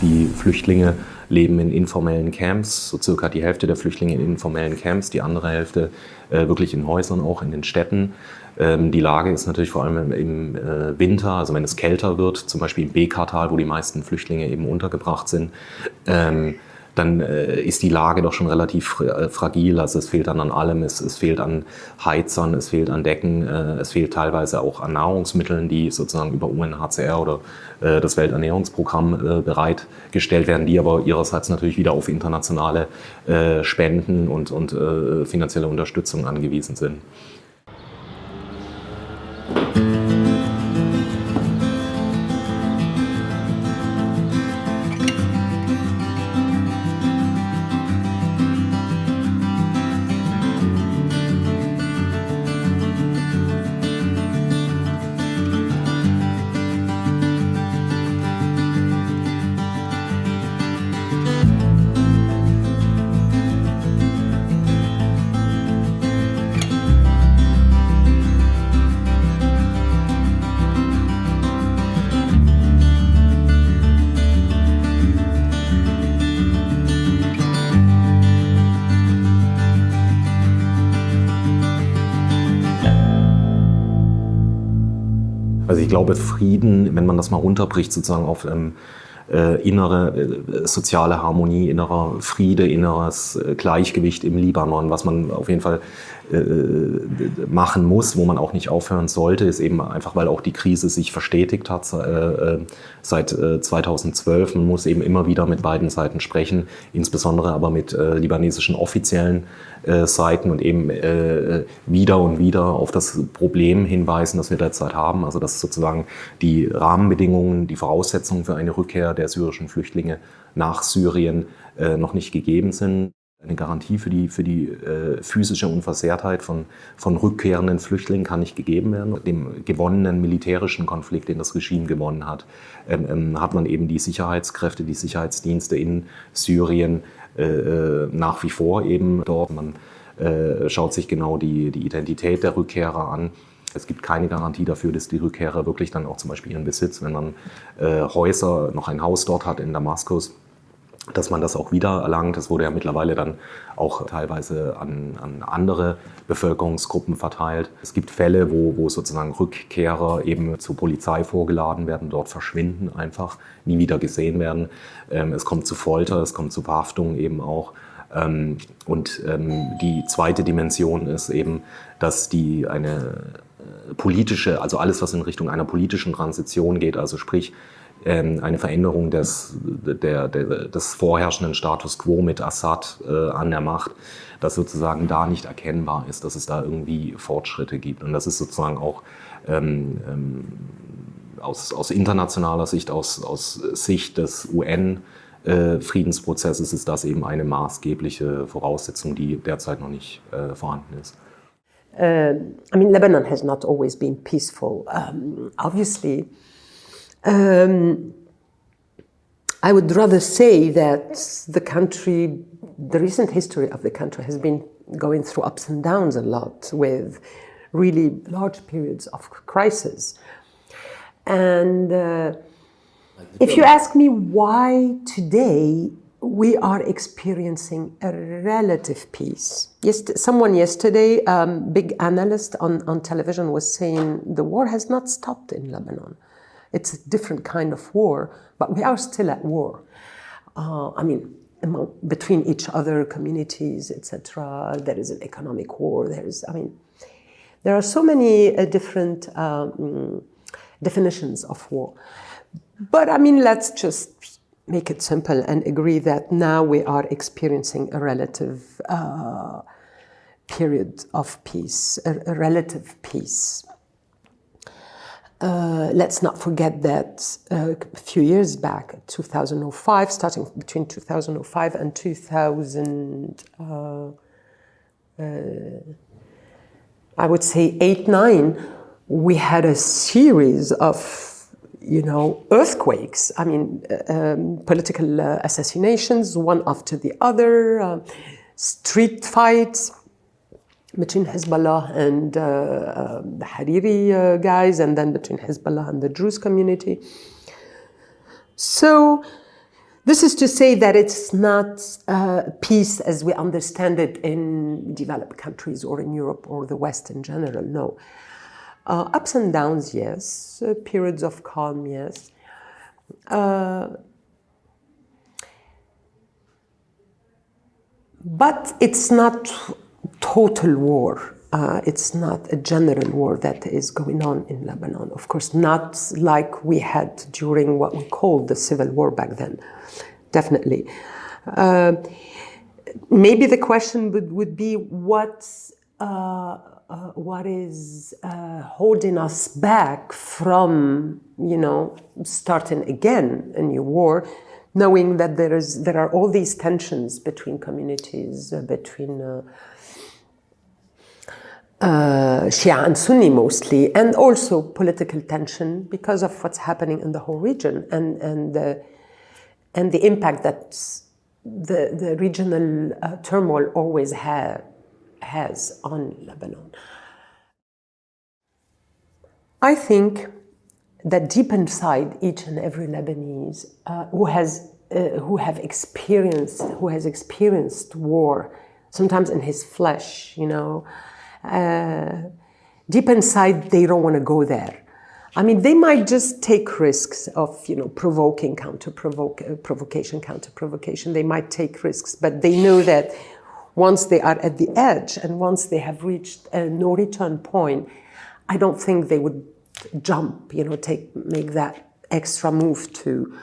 Die Flüchtlinge leben in informellen Camps, so circa die Hälfte der Flüchtlinge in informellen Camps, die andere Hälfte wirklich in Häusern, auch in den Städten. Die Lage ist natürlich vor allem im Winter, also wenn es kälter wird, zum Beispiel im Bekartal, wo die meisten Flüchtlinge eben untergebracht sind, dann ist die Lage doch schon relativ fragil. Also es fehlt dann an allem, es fehlt an Heizern, es fehlt an Decken, es fehlt teilweise auch an Nahrungsmitteln, die sozusagen über UNHCR oder das Welternährungsprogramm bereitgestellt werden, die aber ihrerseits natürlich wieder auf internationale Spenden und finanzielle Unterstützung angewiesen sind. Also ich glaube, Frieden, wenn man das mal runterbricht, sozusagen auf innere soziale Harmonie, innerer Friede, inneres Gleichgewicht im Libanon, was man auf jeden Fall machen muss, wo man auch nicht aufhören sollte, ist eben einfach, weil auch die Krise sich verstetigt hat seit 2012. Man muss eben immer wieder mit beiden Seiten sprechen, insbesondere aber mit libanesischen offiziellen Seiten und eben wieder und wieder auf das Problem hinweisen, das wir derzeit haben. Also dass sozusagen die Rahmenbedingungen, die Voraussetzungen für eine Rückkehr der syrischen Flüchtlinge nach Syrien noch nicht gegeben sind. Eine Garantie für die physische Unversehrtheit von rückkehrenden Flüchtlingen kann nicht gegeben werden. Dem gewonnenen militärischen Konflikt, den das Regime gewonnen hat, hat man eben die Sicherheitskräfte, die Sicherheitsdienste in Syrien nach wie vor eben dort. Man schaut sich genau die Identität der Rückkehrer an. Es gibt keine Garantie dafür, dass die Rückkehrer wirklich dann auch zum Beispiel ihren Besitz, wenn man Häuser, noch ein Haus dort hat in Damaskus, dass man das auch wieder erlangt. Das wurde ja mittlerweile dann auch teilweise an andere Bevölkerungsgruppen verteilt. Es gibt Fälle, wo sozusagen Rückkehrer eben zur Polizei vorgeladen werden, dort verschwinden einfach, nie wieder gesehen werden. Es kommt zu Folter, es kommt zu Verhaftungen eben auch. Und die zweite Dimension ist eben, dass eine politische, also alles, was in Richtung einer politischen Transition geht, also sprich, eine Veränderung des vorherrschenden Status quo mit Assad an der Macht, dass sozusagen da nicht erkennbar ist, dass es da irgendwie Fortschritte gibt. Und das ist sozusagen auch aus internationaler Sicht, aus Sicht des UN-Friedensprozesses ist das eben eine maßgebliche Voraussetzung, die derzeit noch nicht vorhanden ist. I mean, Lebanon has not always been peaceful. Obviously, I would rather say that the recent history of the country has been going through ups and downs a lot, with really large periods of crisis. And if you ask me why today we are experiencing a relative peace. Someone yesterday, big analyst on television, was saying the war has not stopped in Lebanon. It's a different kind of war, but we are still at war. I mean, between each other communities, etc. There is an economic war. There are so many different definitions of war. But I mean, let's just make it simple and agree that now we are experiencing a relative period of peace, a relative peace. Let's not forget that a few years back, 2005, starting between 2005 and 2000, I would say 8-9, we had a series of earthquakes. I mean, political assassinations, one after the other, street fights between Hezbollah and the Hariri guys, and then between Hezbollah and the Druze community. So This is to say that it's not peace as we understand it in developed countries or in Europe or the West in general, no. Ups and downs, yes. Periods of calm, yes. But it's not total war. It's not a general war that is going on in Lebanon. Of course, not like we had during what we called the civil war back then. Definitely. Maybe the question would be what is holding us back from, starting again a new war, knowing that there are all these tensions between communities, between Shia and Sunni mostly, and also political tension because of what's happening in the whole region and the impact that the regional turmoil always has on Lebanon. I think that deep inside each and every Lebanese who has experienced war, sometimes in his flesh, deep inside they don't want to go there. I mean, they might just take risks of, provocation, counter-provocation. They might take risks, but they know that once they are at the edge and once they have reached a no-return point, I don't think they would jump, make that extra move to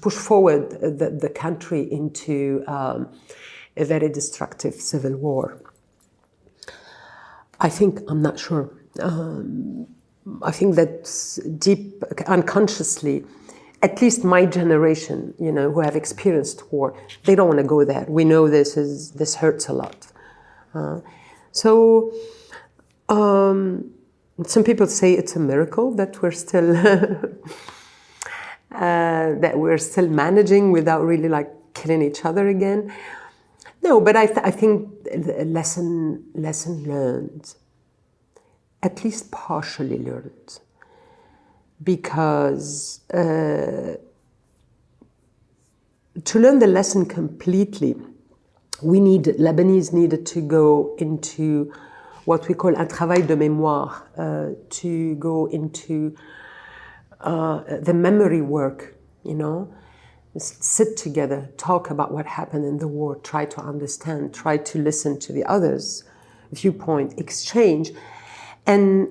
push forward the country into a very destructive civil war. I'm not sure. I think that deep, unconsciously, at least my generation, who have experienced war, they don't want to go there. We know this hurts a lot. Some people say it's a miracle that we're still managing without really killing each other again. No, but I think a lesson learned, at least partially learned, because to learn the lesson completely, Lebanese needed to go into what we call un travail de mémoire, to go into the memory work, sit together, talk about what happened in the war, try to understand, try to listen to the other's viewpoint, exchange, and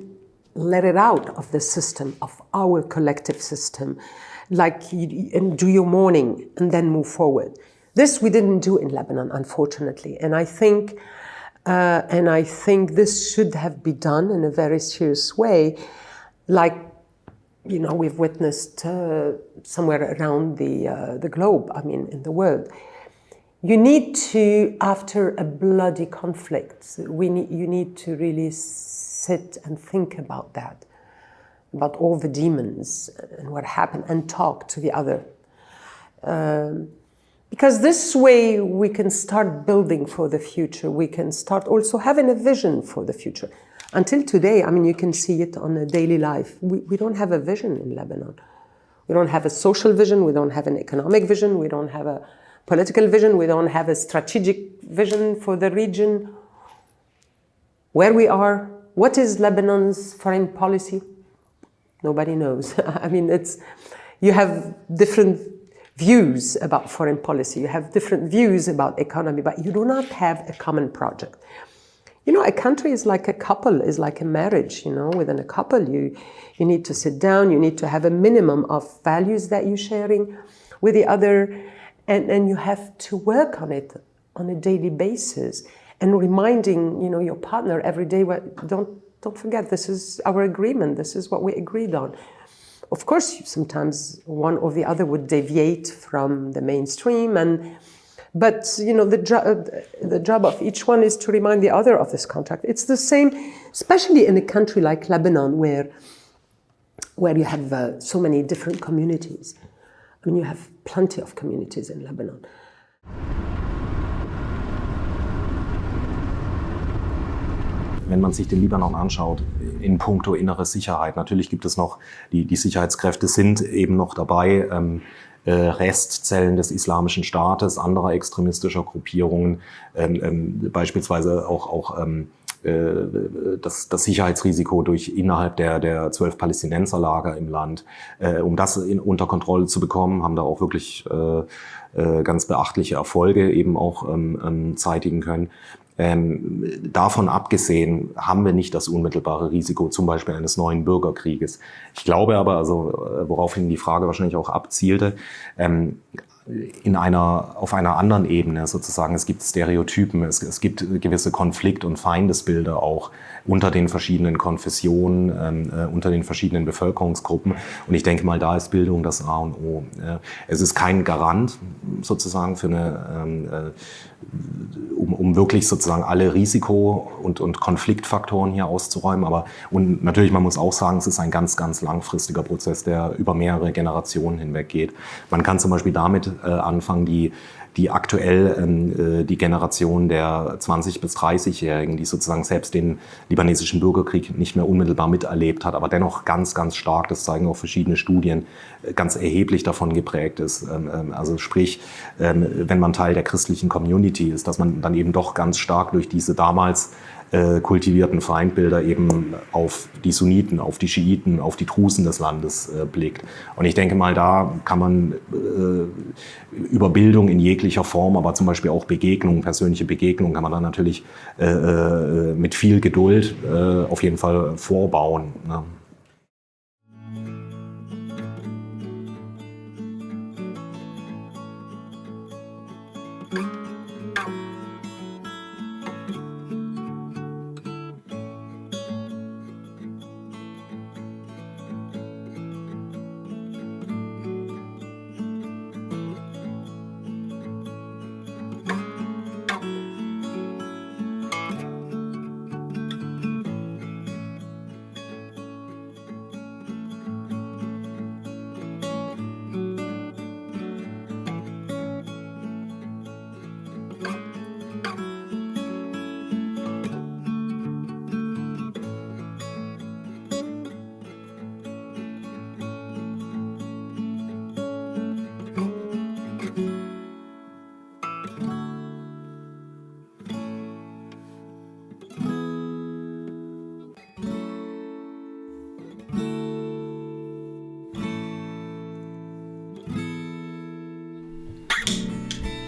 let it out of the system, of our collective system, and do your mourning and then move forward. This we didn't do in Lebanon, unfortunately, and I think this should have been done in a very serious way, we've witnessed somewhere around the globe, in the world. You need to, after a bloody conflict, you need to really sit and think about that, about all the demons and what happened, and talk to the other. Because this way we can start building for the future. We can start also having a vision for the future. Until today, you can see it on a daily life. We don't have a vision in Lebanon. We don't have a social vision. We don't have an economic vision. We don't have a political vision. We don't have a strategic vision for the region. Where we are, what is Lebanon's foreign policy? Nobody knows. You have different views about foreign policy. You have different views about economy, but you do not have a common project. A country is like a couple, is like a marriage, within a couple. You need to sit down, you need to have a minimum of values that you're sharing with the other, and you have to work on it on a daily basis, and reminding, your partner every day, don't forget, this is our agreement, this is what we agreed on. Of course, sometimes one or the other would deviate from the mainstream, but the job of each one is to remind the other of this contract. It's the same, especially in a country like Lebanon, where you have so many different communities. You have plenty of communities in Lebanon. Wenn man sich den Libanon anschaut, in puncto innere Sicherheit, natürlich gibt es noch, die Sicherheitskräfte sind eben noch dabei, Restzellen des Islamischen Staates, anderer extremistischer Gruppierungen, beispielsweise auch das Sicherheitsrisiko durch innerhalb der 12 Palästinenserlager im Land. Um das unter Kontrolle zu bekommen, haben da auch wirklich ganz beachtliche Erfolge eben auch zeitigen können. Davon abgesehen haben wir nicht das unmittelbare Risiko zum Beispiel eines neuen Bürgerkrieges. Ich glaube aber, also woraufhin die Frage wahrscheinlich auch abzielte, auf einer anderen Ebene sozusagen. Es gibt Stereotypen, es gibt gewisse Konflikt- und Feindesbilder auch unter den verschiedenen Konfessionen, unter den verschiedenen Bevölkerungsgruppen. Und ich denke mal, da ist Bildung das A und O. Es ist kein Garant sozusagen für um wirklich sozusagen alle Risiko- und Konfliktfaktoren hier auszuräumen. Und natürlich, man muss auch sagen, es ist ein ganz, ganz langfristiger Prozess, der über mehrere Generationen hinweg geht. Man kann zum Beispiel damit anfangen, die aktuell die Generation der 20- bis 30-Jährigen, die sozusagen selbst den libanesischen Bürgerkrieg nicht mehr unmittelbar miterlebt hat, aber dennoch ganz, ganz stark, das zeigen auch verschiedene Studien, ganz erheblich davon geprägt ist. Also sprich, wenn man Teil der christlichen Community ist, dass man dann eben doch ganz stark durch diese damals kultivierten Feindbilder eben auf die Sunniten, auf die Schiiten, auf die Drusen des Landes blickt. Und ich denke mal, da kann man über Bildung in jeglicher Form, aber zum Beispiel auch Begegnungen, persönliche Begegnungen, kann man dann natürlich mit viel Geduld auf jeden Fall vorbauen. Ne?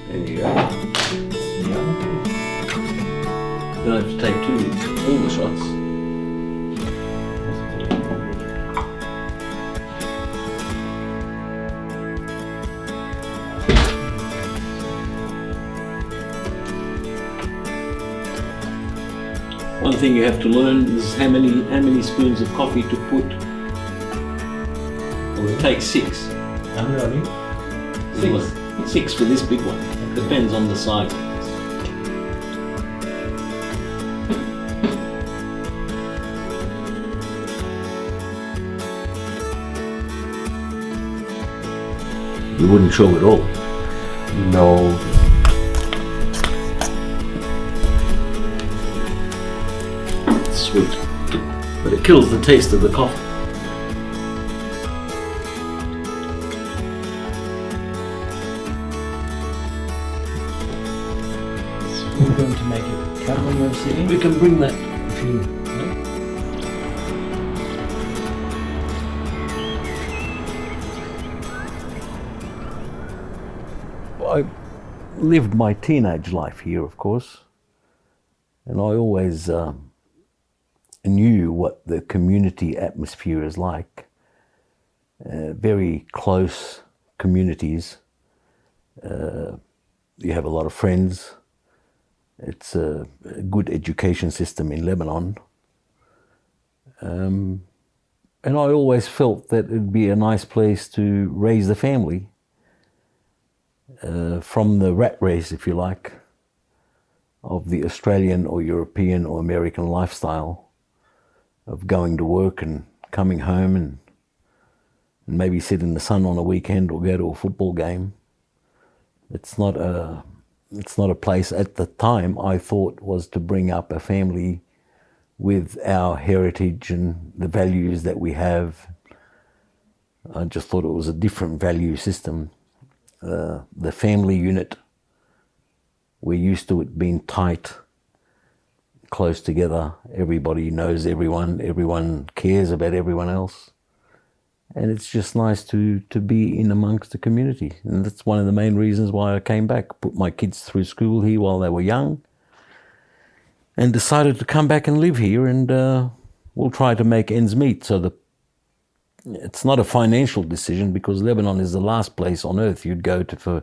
There you go. You don't have to take all the shots. One thing you have to learn is how many spoons of coffee to put. Well, it takes 6. How many? 6. 6 for this big one. It depends on the size of this. You wouldn't show it all. No. It's sweet, but it kills the taste of the coffee. We're going to make it cut when we're sitting. We can bring that if you. I lived my teenage life here, of course, and I always knew what the community atmosphere is like. Very close communities. You have a lot of friends. It's a good education system in Lebanon. And I always felt that it'd be a nice place to raise the family from the rat race, if you like, of the Australian or European or American lifestyle of going to work and coming home and maybe sit in the sun on a weekend or go to a football game. It's not a place at the time I thought was to bring up a family with our heritage and the values that we have. I just thought it was a different value system. the family unit. We're used to it being tight, close together. Everybody knows everyone. Everyone cares about everyone else. And it's just nice to be in amongst the community. And that's one of the main reasons why I came back. Put my kids through school here while they were young and decided to come back and live here, and we'll try to make ends meet. So it's not a financial decision, because Lebanon is the last place on earth you'd go to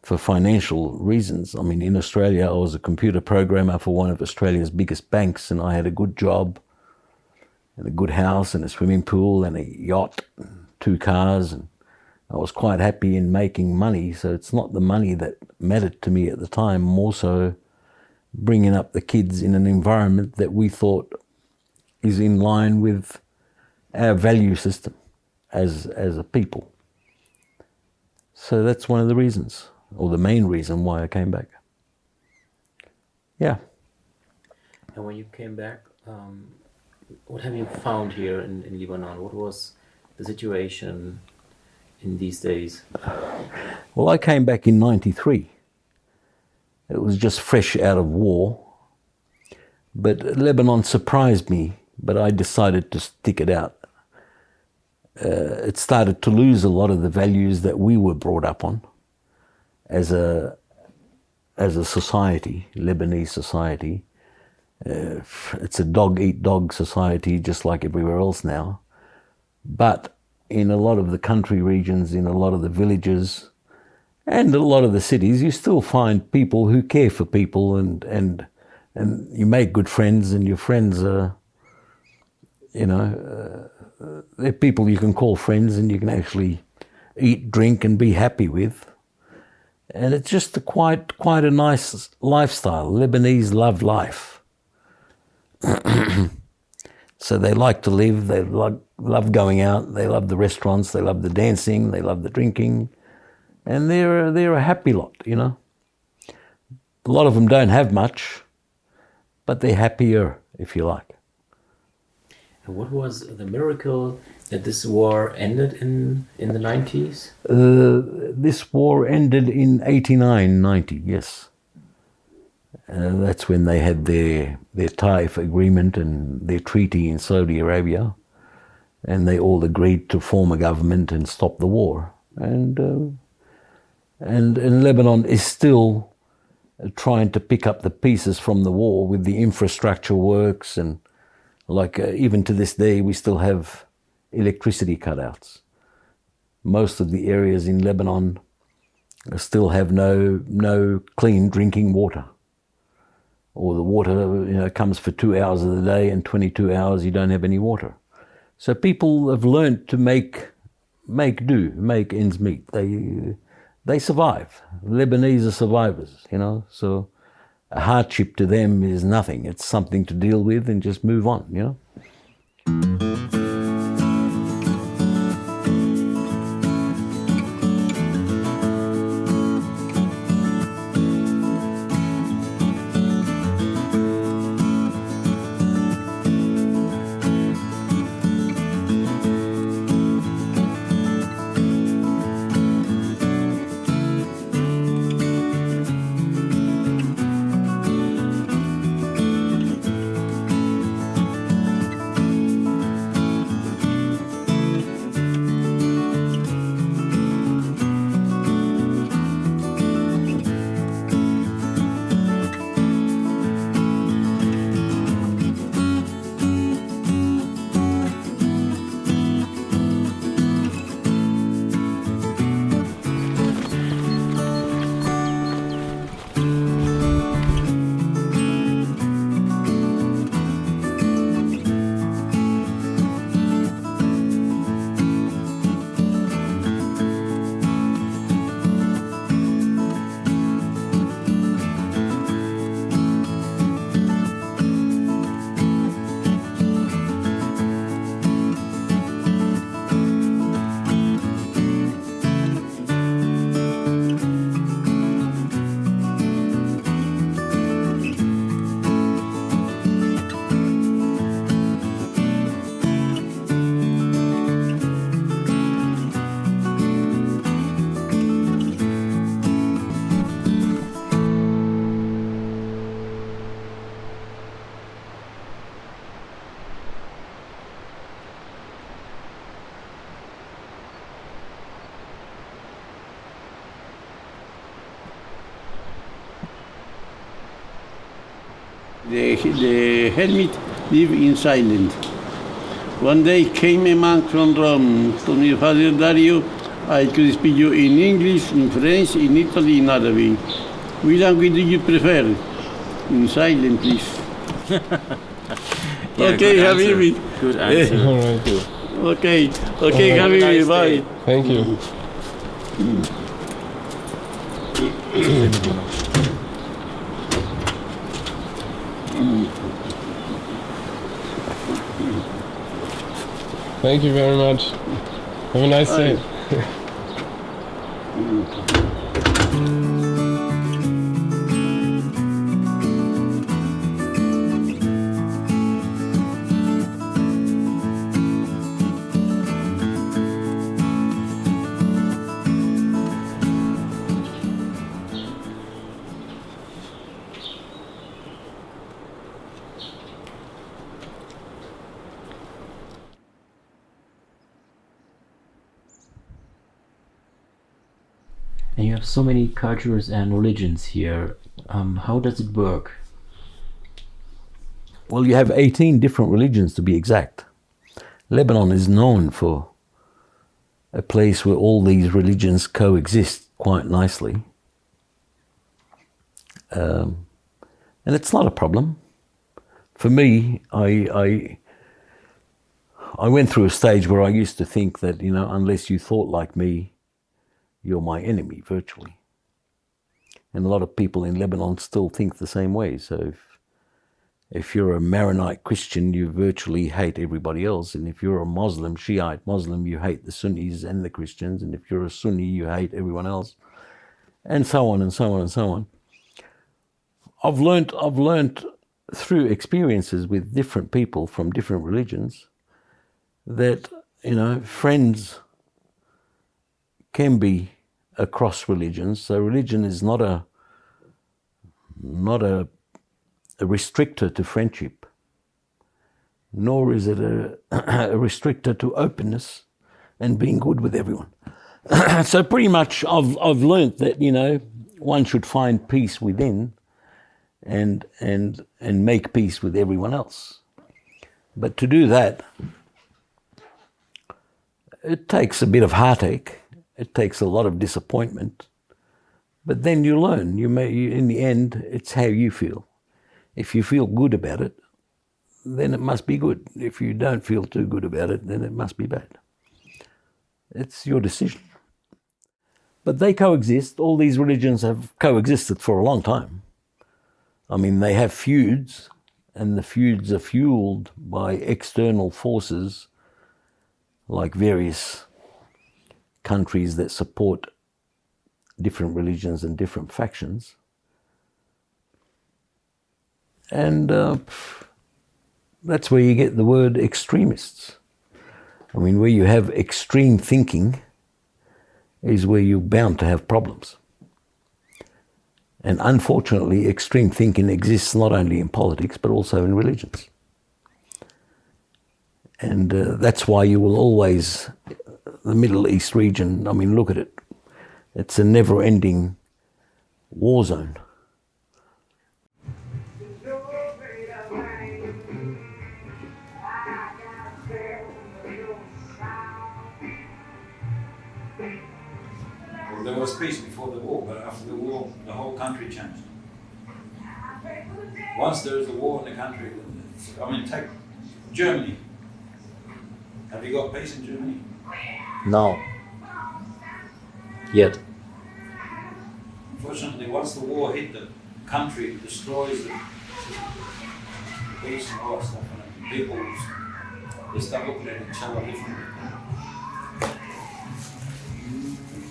for financial reasons. I mean, in Australia, I was a computer programmer for one of Australia's biggest banks, and I had a good job and a good house and a swimming pool and a yacht and 2 cars, and I was quite happy in making money. So it's not the money that mattered to me at the time, more so bringing up the kids in an environment that we thought is in line with our value system as a people. So that's one of the reasons, or the main reason why I came back. Yeah. And when you came back, what have you found here in Lebanon? What was the situation in these days? Well, I came back in 93. It was just fresh out of war. But Lebanon surprised me, but I decided to stick it out. It started to lose a lot of the values that we were brought up on as a society, Lebanese society. It's a dog-eat-dog society, just like everywhere else now. But in a lot of the country regions, in a lot of the villages, and a lot of the cities, you still find people who care for people, and you make good friends, and your friends are, they're people you can call friends, and you can actually eat, drink, and be happy with. And it's just quite a nice lifestyle. Lebanese love life. So they like to live, they love going out, they love the restaurants, they love the dancing, they love the drinking, and they're a happy lot, A lot of them don't have much, but they're happier, if you like. And what was the miracle that this war ended in the 90s? This war ended in 89, 90, yes. That's when they had their Taif agreement and their treaty in Saudi Arabia, and they all agreed to form a government and stop the war. And Lebanon is still trying to pick up the pieces from the war with the infrastructure works, and even to this day we still have electricity cutouts. Most of the areas in Lebanon still have no clean drinking water. Or the water comes for 2 hours of the day, and 22 hours you don't have any water. So people have learned to make ends meet. They survive. Lebanese are survivors, So a hardship to them is nothing. It's something to deal with and just move on, The hermit live in silence. One day came a monk from Rome, told me, Father Dario, I could speak you in English, in French, in Italy, in Arabic. Which language do you prefer? In silent, please. Okay, Habibi. Good answer. All right. Okay, Have a Habibi, nice bye. day. Thank you. Thank you very much. Have a nice day. And you have so many cultures and religions here. How does it work? Well, you have 18 different religions to be exact. Lebanon is known for a place where all these religions coexist quite nicely. And it's not a problem. For me, I went through a stage where I used to think that, unless you thought like me, you're my enemy, virtually. And a lot of people in Lebanon still think the same way. So if you're a Maronite Christian, you virtually hate everybody else. And if you're a Muslim, Shiite Muslim, you hate the Sunnis and the Christians. And if you're a Sunni, you hate everyone else. And so on and so on and so on. I've learned through experiences with different people from different religions that, friends can be across religions. So religion is not a restrictor to friendship, nor is it a restrictor to openness and being good with everyone. So pretty much I've learnt that, one should find peace within and make peace with everyone else. But to do that, it takes a bit of heartache. It takes a lot of disappointment, but then you learn. In the end, it's how you feel. If you feel good about it, then it must be good. If you don't feel too good about it, then it must be bad. It's your decision. But they coexist. All these religions have coexisted for a long time. I mean, they have feuds, and the feuds are fueled by external forces like various countries that support different religions and different factions. And that's where you get the word extremists. I mean, where you have extreme thinking is where you're bound to have problems. And unfortunately, extreme thinking exists not only in politics, but also in religions. And that's why you will always, the Middle East region, I mean, look at it. It's a never-ending war zone. Well, there was peace before the war, but after the war, the whole country changed. Once there is a war in the country, take Germany. Have you got peace in Germany? No. Yet. Unfortunately, once the war hit the country, it destroys the peace and all that stuff, and people, they start looking at each other differently.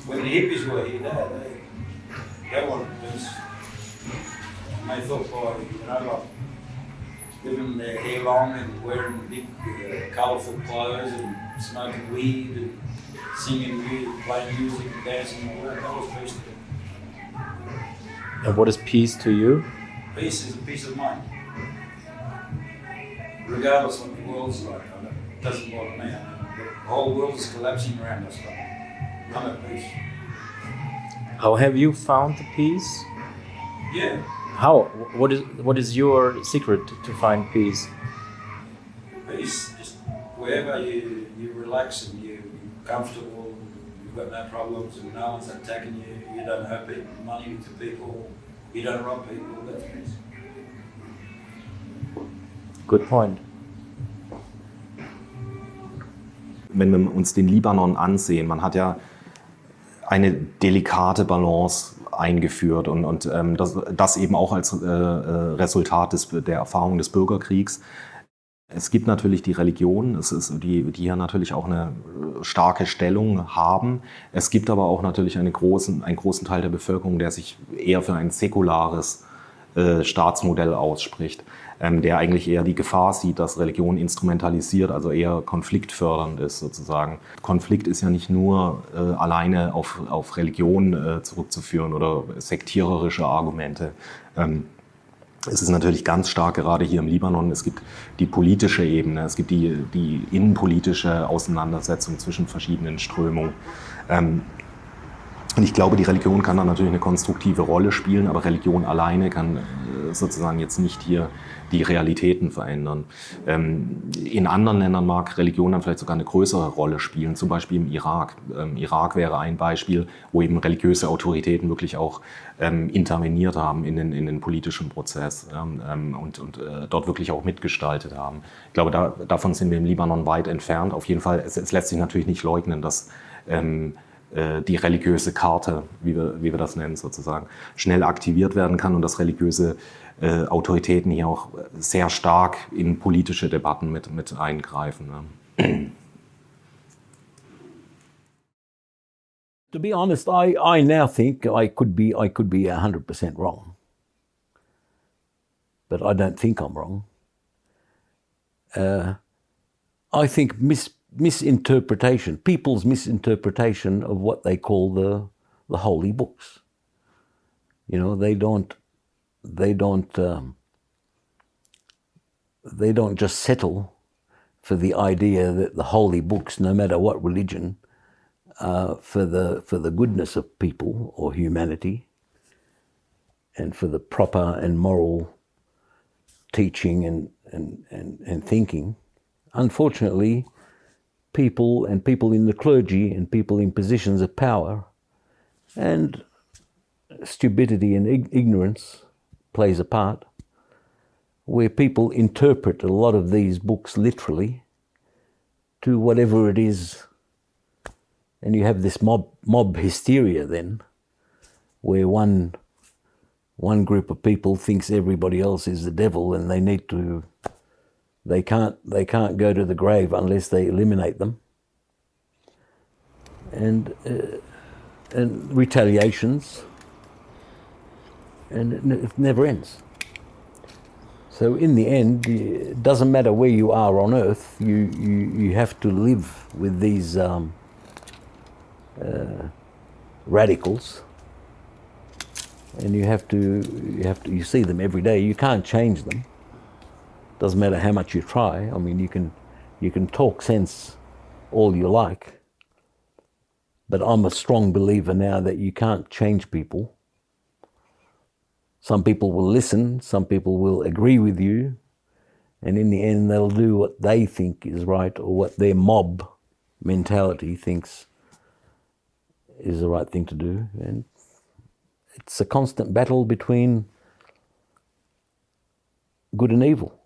When the hippies were here, they wanted peace. And they thought living their hair long and wearing big, colourful clothes and smoking weed and singing music, playing music and dancing and all that was peace to them. And what is peace to you? Peace is a peace of mind. Regardless of what the world's like, it doesn't bother me. The whole world is collapsing around us, but I'm at peace. How have you found the peace? Yeah. How? What is your secret to find peace? Peace, just wherever you relax and you're comfortable, you've got no problems and no one's attacking you, you don't owe money to people, you don't rob people, that's peace. Good point. Wenn wir uns den Libanon ansehen, man hat ja eine delikate Balance eingeführt und das eben auch als Resultat der Erfahrung des Bürgerkriegs. Es gibt natürlich die Religion, die hier natürlich auch eine starke Stellung haben. Es gibt aber auch natürlich einen großen Teil der Bevölkerung, der sich eher für ein säkulares Staatsmodell ausspricht, der eigentlich eher die Gefahr sieht, dass Religion instrumentalisiert, also eher konfliktfördernd ist sozusagen. Konflikt ist ja nicht nur alleine auf Religion zurückzuführen oder sektiererische Argumente. Es ist natürlich ganz stark gerade hier im Libanon, es gibt die politische Ebene, es gibt die innenpolitische Auseinandersetzung zwischen verschiedenen Strömungen. Und ich glaube, die Religion kann da natürlich eine konstruktive Rolle spielen, aber Religion alleine kann sozusagen jetzt nicht hier die Realitäten verändern. In anderen Ländern mag Religion dann vielleicht sogar eine größere Rolle spielen, zum Beispiel im Irak. Irak wäre ein Beispiel, wo eben religiöse Autoritäten wirklich auch interveniert haben in den politischen Prozess und dort wirklich auch mitgestaltet haben. Ich glaube, davon sind wir im Libanon weit entfernt. Auf jeden Fall, es lässt sich natürlich nicht leugnen, dass die religiöse Karte, wie wir das nennen sozusagen, schnell aktiviert werden kann und dass religiöse Autoritäten hier auch sehr stark in politische Debatten mit eingreifen. To be honest, I now think I could be 100% wrong, but I don't think I'm wrong. I think misinterpretation, people's misinterpretation of what they call the holy books. You know, they don't just settle for the idea that the holy books, no matter what religion, for the goodness of people or humanity, and for the proper and moral teaching and thinking. Unfortunately, people in the clergy and people in positions of power and stupidity and ignorance plays a part, where people interpret a lot of these books literally to whatever it is, and you have this mob hysteria then, where one group of people thinks everybody else is the devil and they can't go to the grave unless they eliminate them, and retaliations, and it never ends. So in the end, it doesn't matter where you are on earth, you have to live with these radicals, and you see them every day. You can't change them. Doesn't matter how much you try. I mean, you can talk sense all you like, but I'm a strong believer now that you can't change people. Some people will listen, some people will agree with you, and in the end they'll do what they think is right or what their mob mentality thinks is the right thing to do. And it's a constant battle between good and evil.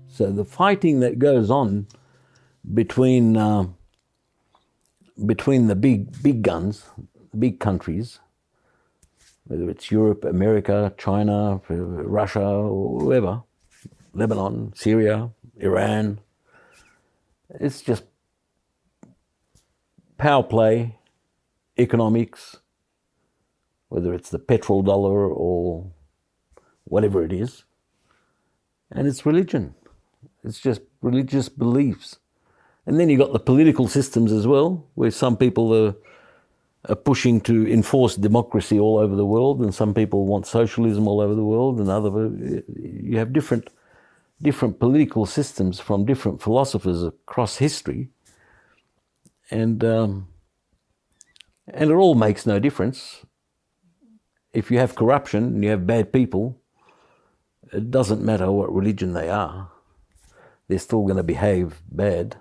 So the fighting that goes on between the big guns, the big countries, whether it's Europe, America, China, Russia, or whoever, Lebanon, Syria, Iran. It's just power play, economics, whether it's the petrol dollar or whatever it is, and it's religion. It's just religious beliefs. And then you've got the political systems as well, where some people are pushing to enforce democracy all over the world, and some people want socialism all over the world, and you have different political systems from different philosophers across history, and it all makes no difference. If you have corruption and you have bad people, it doesn't matter what religion they are, they're still going to behave bad.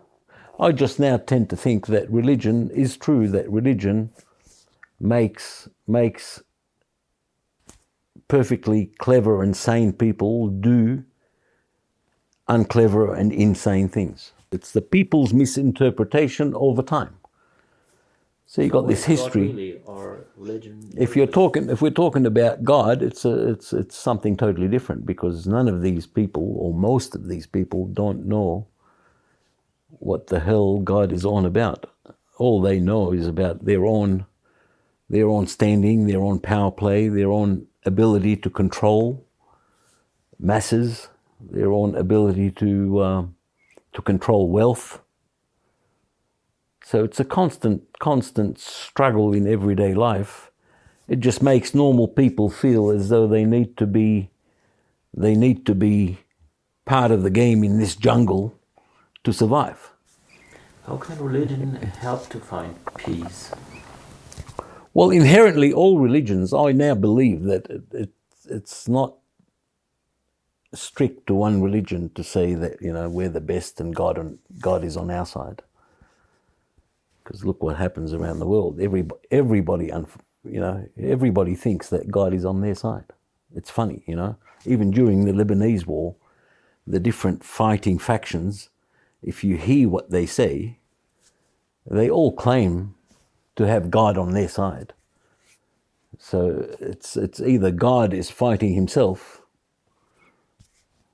I just now tend to think that religion is true, that religion makes perfectly clever and sane people do unclever and insane things. It's the people's misinterpretation over time. So you got this history. God really, or religion? If we're talking about God, it's something totally different, because none of these people, or most of these people, don't know what the hell God is on about. All they know is about their own standing, their own power play, their own ability to control masses, their own ability to control wealth. So it's a constant struggle in everyday life. It just makes normal people feel as though they need to be part of the game in this jungle to survive. How can religion help to find peace? Well, inherently, all religions, I now believe that it's not strict to one religion to say that, we're the best and God is on our side. Because look what happens around the world. Everybody thinks that God is on their side. It's funny, Even during the Lebanese war, the different fighting factions, if you hear what they say, they all claim to have God on their side. So it's either God is fighting himself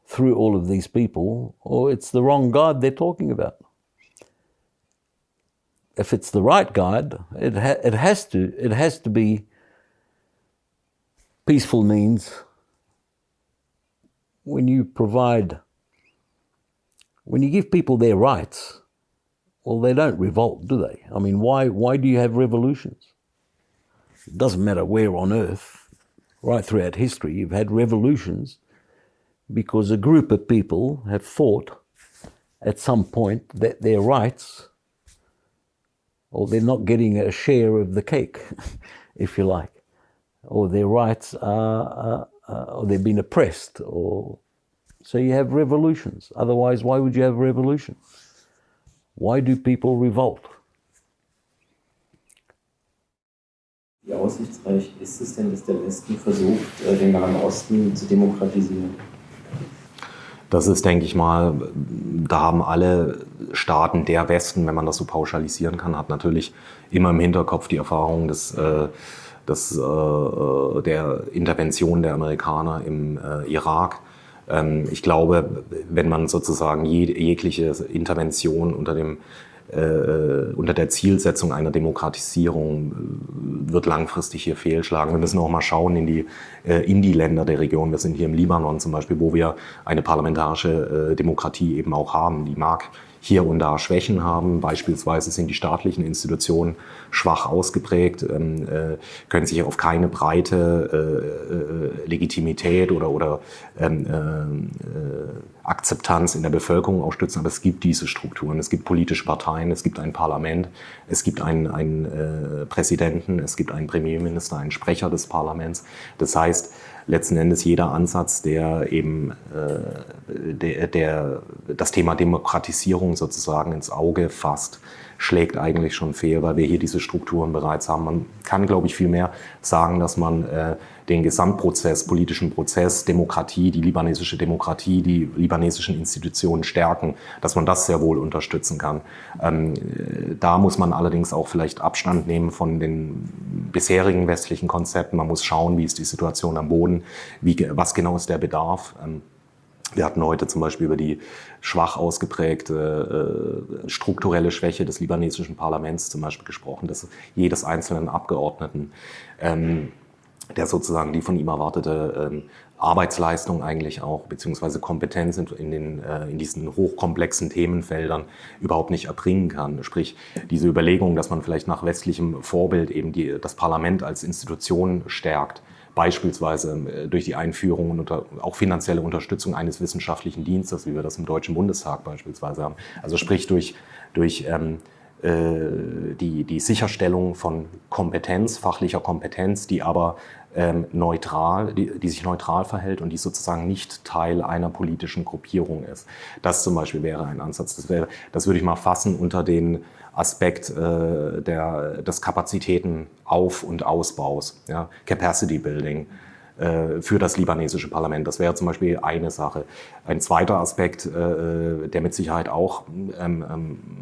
through all of these people, or it's the wrong God they're talking about. If it's the right God, it has to be peaceful means. When you give people their rights, well, they don't revolt, do they? I mean, why do you have revolutions? It doesn't matter where on earth, right throughout history, you've had revolutions because a group of people have thought at some point that their rights, or they're not getting a share of the cake, if you like, or their rights or they've been oppressed, so you have revolutions. Otherwise, why would you have a revolution? Why do people revolt? Wie aussichtsreich ist es denn, dass der Westen versucht, den Nahen Osten zu demokratisieren? Das ist, denke ich mal, da haben alle Staaten der Westen, wenn man das so pauschalisieren kann, hat natürlich immer im Hinterkopf die Erfahrung der Intervention der Amerikaner im Irak. Ich glaube, wenn man sozusagen jegliche Intervention unter der Zielsetzung einer Demokratisierung wird langfristig hier fehlschlagen. Wir müssen auch mal schauen in die Länder der Region. Wir sind hier im Libanon zum Beispiel, wo wir eine parlamentarische Demokratie eben auch haben. Die mag hier und da Schwächen haben. Beispielsweise sind die staatlichen Institutionen schwach ausgeprägt, können sich auf keine breite Legitimität oder Akzeptanz in der Bevölkerung auch stützen. Aber es gibt diese Strukturen. Es gibt politische Parteien, es gibt ein Parlament, es gibt einen Präsidenten, es gibt einen Premierminister, einen Sprecher des Parlaments. Das heißt, letzten Endes jeder Ansatz, der eben das Thema Demokratisierung sozusagen ins Auge fasst, schlägt eigentlich schon fehl, weil wir hier diese Strukturen bereits haben. Man kann, glaube ich, viel mehr sagen, dass man den Gesamtprozess, politischen Prozess, Demokratie, die libanesischen Institutionen stärken, dass man das sehr wohl unterstützen kann. Da muss man allerdings auch vielleicht Abstand nehmen von den bisherigen westlichen Konzepten. Man muss schauen, wie ist die Situation am Boden, was genau ist der Bedarf. Wir hatten heute zum Beispiel über die schwach ausgeprägte strukturelle Schwäche des libanesischen Parlaments zum Beispiel gesprochen, dass jedes einzelnen Abgeordneten, der sozusagen die von ihm erwartete Arbeitsleistung eigentlich auch, beziehungsweise Kompetenz in diesen hochkomplexen Themenfeldern überhaupt nicht erbringen kann. Sprich, diese Überlegung, dass man vielleicht nach westlichem Vorbild eben das Parlament als Institution stärkt, beispielsweise durch die Einführung und auch finanzielle Unterstützung eines wissenschaftlichen Dienstes, wie wir das im Deutschen Bundestag beispielsweise haben. Also sprich durch die Sicherstellung von Kompetenz, fachlicher Kompetenz, die aber die sich neutral verhält und die sozusagen nicht Teil einer politischen Gruppierung ist. Das zum Beispiel wäre ein Ansatz. Das würde ich mal fassen unter den Aspekt des Kapazitäten-Auf- und Ausbaus, ja, Capacity Building für das libanesische Parlament. Das wäre zum Beispiel eine Sache. Ein zweiter Aspekt, der mit Sicherheit auch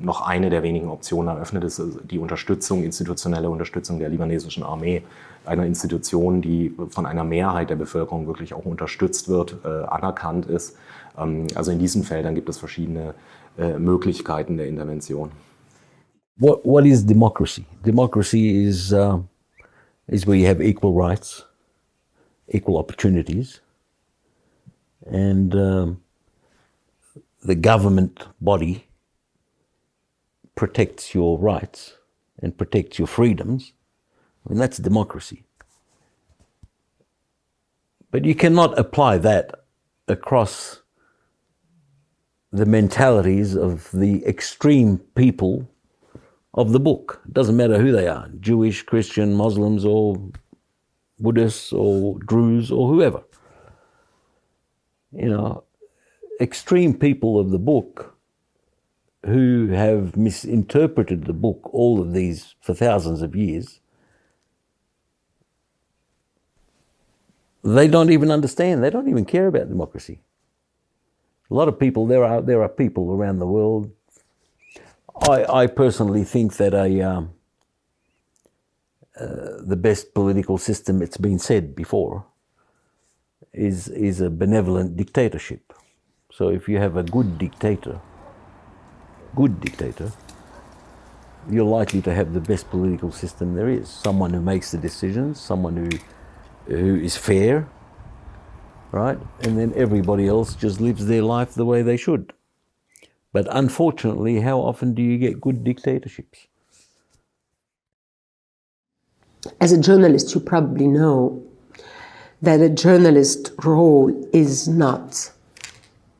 noch eine der wenigen Optionen eröffnet, ist die institutionelle Unterstützung der libanesischen Armee, einer Institution, die von einer Mehrheit der Bevölkerung wirklich auch unterstützt wird, anerkannt ist. Also in diesen Feldern gibt es verschiedene Möglichkeiten der Intervention. What is democracy? Democracy is where you have equal rights, equal opportunities, and the government body protects your rights and protects your freedoms. I mean, that's democracy. But you cannot apply that across the mentalities of the extreme people of the book. It doesn't matter who they are, Jewish, Christian, Muslims, or Buddhists, or Druze, or whoever. You know, extreme people of the book who have misinterpreted the book all of these for thousands of years, they don't even understand, they don't even care about democracy. A lot of people, there are people around the world. I personally think that the best political system, it's been said before, is a benevolent dictatorship. So if you have a good dictator, you're likely to have the best political system there is. Someone who makes the decisions, someone who is fair, right? And then everybody else just lives their life the way they should. But unfortunately, how often do you get good dictatorships? As a journalist, you probably know that a journalist's role is not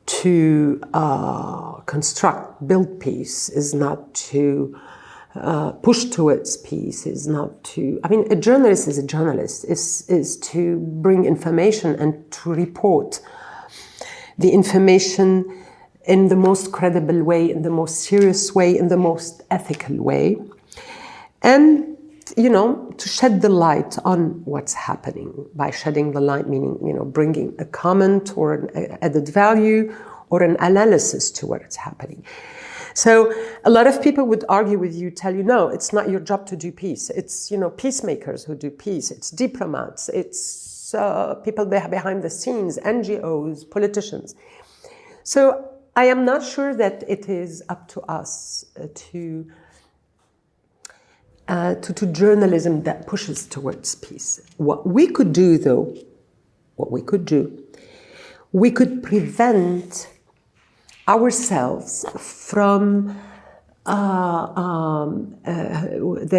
to build peace, is not to push towards peace, is not to... I mean, a journalist is a journalist, is to bring information and to report the information in the most credible way, in the most serious way, in the most ethical way. And, you know, to shed the light on what's happening. By shedding the light, meaning, you know, bringing a comment or an added value or an analysis to what's happening. So a lot of people would argue with you, tell you, no, it's not your job to do peace. It's, you know, peacemakers who do peace. It's diplomats. It's people behind the scenes, NGOs, politicians. So I am not sure that it is up to us to journalism that pushes towards peace. What we could do, though, we could prevent ourselves from, there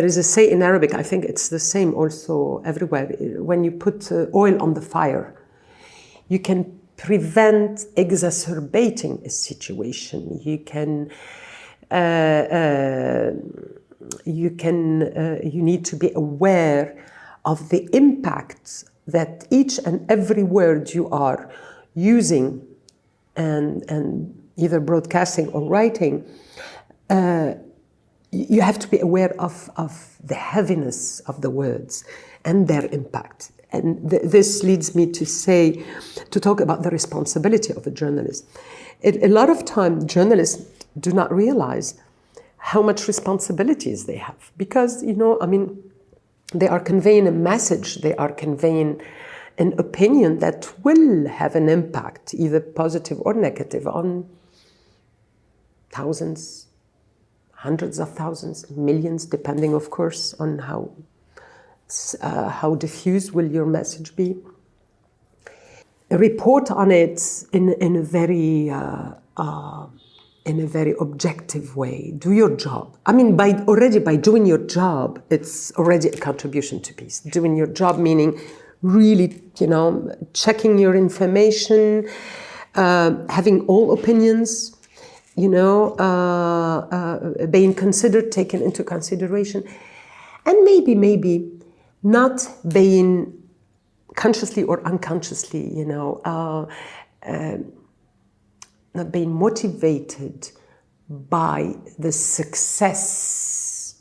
is a say in Arabic, I think it's the same also everywhere, when you put oil on the fire, you can prevent exacerbating a situation. You need to be aware of the impact that each and every word you are using and either broadcasting or writing, you have to be aware of the heaviness of the words and their impact. and this leads me to talk about the responsibility of a journalist. A lot of time, journalists do not realize how much responsibilities they have, because, they are conveying a message, they are conveying an opinion that will have an impact, either positive or negative, on thousands, hundreds of thousands, millions, depending, of course, on how diffuse will your message be. Report on it in a very objective way. Do your job. By doing your job, it's already a contribution to peace. Doing your job meaning really, checking your information, having all opinions, being considered, taken into consideration, and maybe not being consciously or unconsciously, not being motivated by the success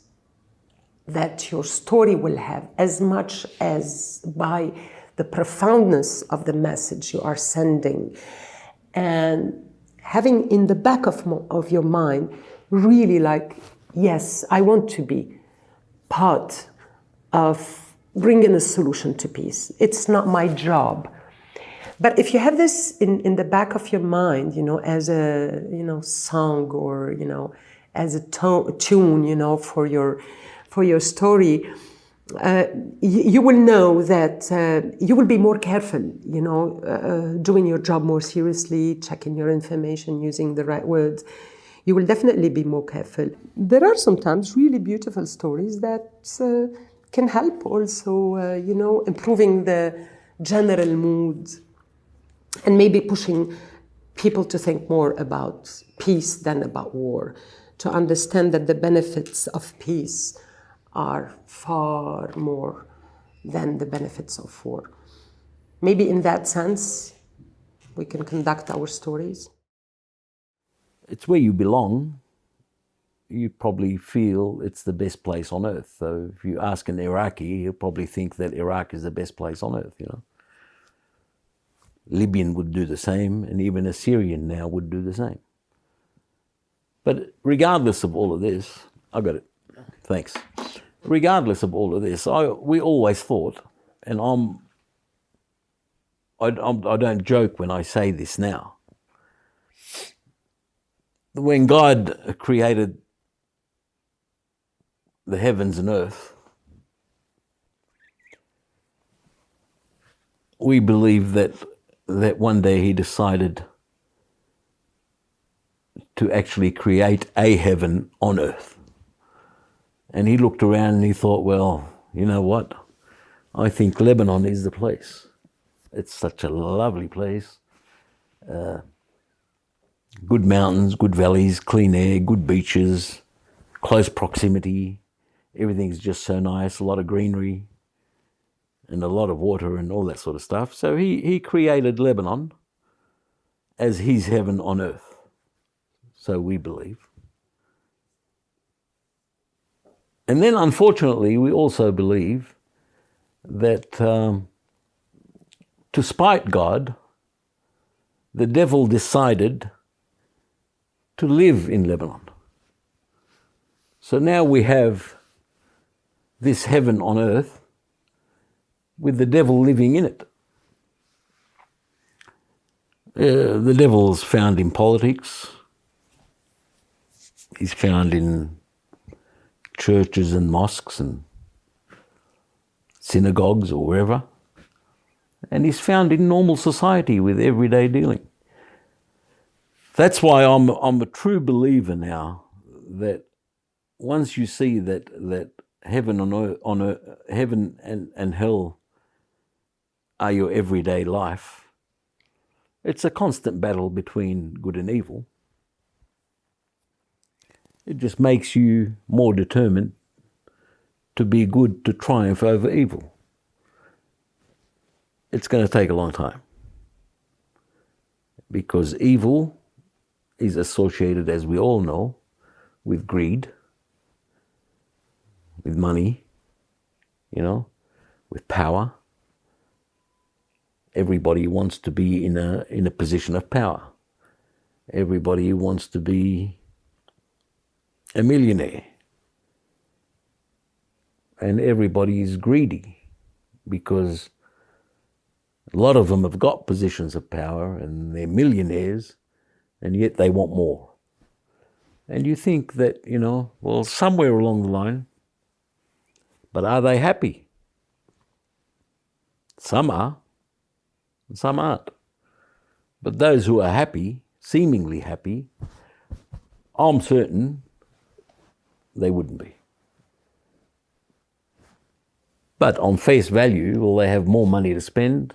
that your story will have, as much as by the profoundness of the message you are sending. And having in the back of your mind, really yes, I want to be part of bringing a solution to peace. It's not my job. But if you have this in the back of your mind, as a, song, or, as a tune, for your story, you will know that you will be more careful, doing your job more seriously, checking your information, using the right words. You will definitely be more careful. There are sometimes really beautiful stories that can help also, improving the general mood, and maybe pushing people to think more about peace than about war, to understand that the benefits of peace are far more than the benefits of war. Maybe in that sense, we can conduct our stories. It's where you belong. You probably feel it's the best place on earth. So if you ask an Iraqi, he'll probably think that Iraq is the best place on earth, Libyan would do the same, and even a Syrian now would do the same. But regardless of all of this, I got it. Thanks. Regardless of all of this, we always thought, and I don't joke when I say this now, when God created the heavens and earth, we believe that one day he decided to actually create a heaven on earth. And he looked around and he thought, well, you know what? I think Lebanon is the place. It's such a lovely place. Good mountains, good valleys, clean air, good beaches, close proximity. Everything's just so nice, a lot of greenery and a lot of water and all that sort of stuff. So he created Lebanon as his heaven on earth. So we believe. And then, unfortunately, we also believe that to spite God, the devil decided to live in Lebanon. So now we have this heaven on earth with the devil living in it. The devil's found in politics. He's found in churches and mosques and synagogues or wherever. And he's found in normal society with everyday dealing. That's why I'm a true believer now that once you see that heaven on earth, heaven and hell are your everyday life, it's a constant battle between good and evil. It just makes you more determined to be good, to triumph over evil. It's going to take a long time because evil is associated, as we all know, with greed, with money, with power, Everybody wants to be in a position of power. Everybody wants to be a millionaire. And everybody is greedy because a lot of them have got positions of power and they're millionaires, and yet they want more. And you think that, well, somewhere along the line, but are they happy? Some are, and some aren't. But those who are happy, seemingly happy, I'm certain they wouldn't be. But on face value, well, they have more money to spend.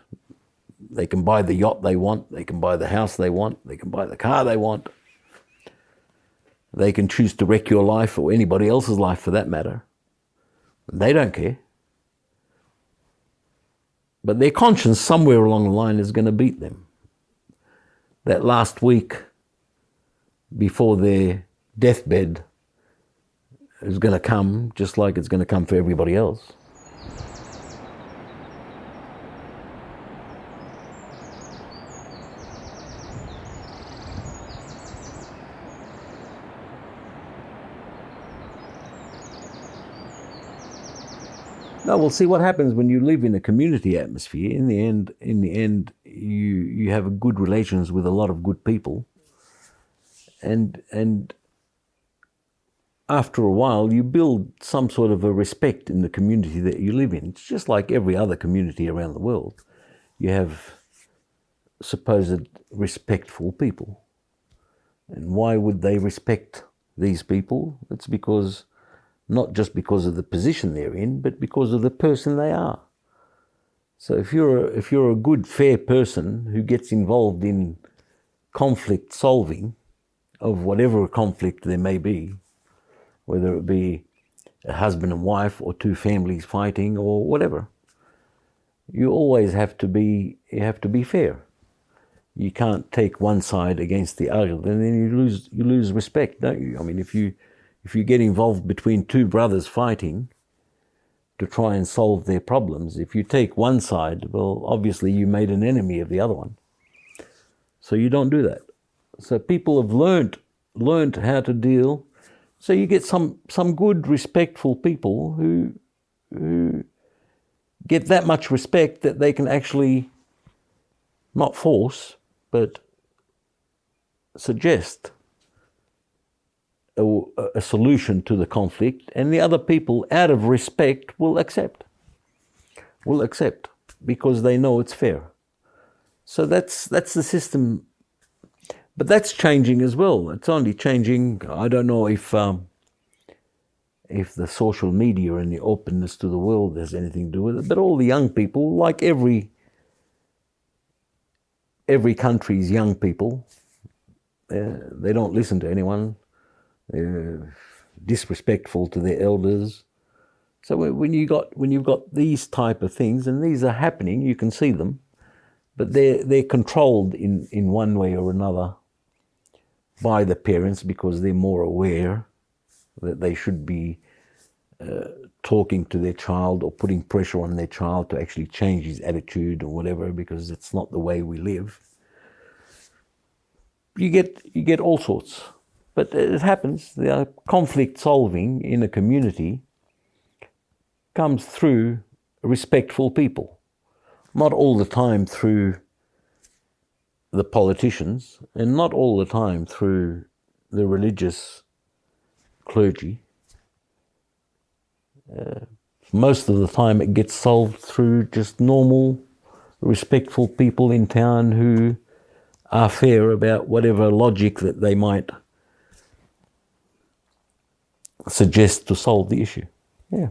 They can buy the yacht they want. They can buy the house they want. They can buy the car they want. They can choose to wreck your life or anybody else's life for that matter. They don't care. But their conscience somewhere along the line is going to beat them. That last week before their deathbed is going to come just like it's going to come for everybody else. No, we'll see what happens when you live in a community atmosphere. In the end, you have a good relations with a lot of good people, and after a while, you build some sort of a respect in the community that you live in. It's just like every other community around the world. You have supposed respectful people, and why would they respect these people? It's because. Not just because of the position they're in, but because of the person they are. So if you're a good, fair person who gets involved in conflict solving of whatever conflict there may be, whether it be a husband and wife or two families fighting or whatever, you always have to be fair. You can't take one side against the other, and then you lose respect, don't you? I mean, if you get involved between two brothers fighting to try and solve their problems, if you take one side, well, obviously you made an enemy of the other one. So you don't do that. So people have learned how to deal. So you get some good, respectful people who get that much respect that they can actually not force, but suggest a solution to the conflict, and the other people, out of respect, will accept because they know it's fair. So that's the system, but that's changing as well. It's only changing. I don't know if the social media and the openness to the world has anything to do with it, but all the young people, like every country's young people, they don't listen to anyone. They're disrespectful to their elders. So when you've got these type of things, and these are happening, you can see them, but they're controlled in one way or another by the parents because they're more aware that they should be talking to their child or putting pressure on their child to actually change his attitude or whatever, because it's not the way we live. You get all sorts. But it happens, the conflict solving in a community comes through respectful people. Not all the time through the politicians, and not all the time through the religious clergy. Most of the time it gets solved through just normal, respectful people in town who are fair about whatever logic that they might suggest to solve the issue. Yeah.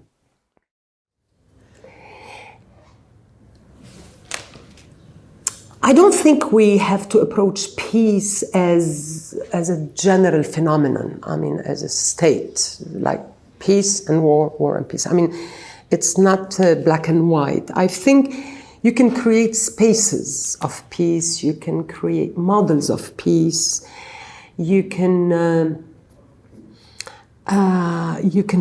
I don't think we have to approach peace as a general phenomenon. I mean, as a state, like peace and war, war and peace. I mean, it's not black and white. I think you can create spaces of peace. You can create models of peace. You can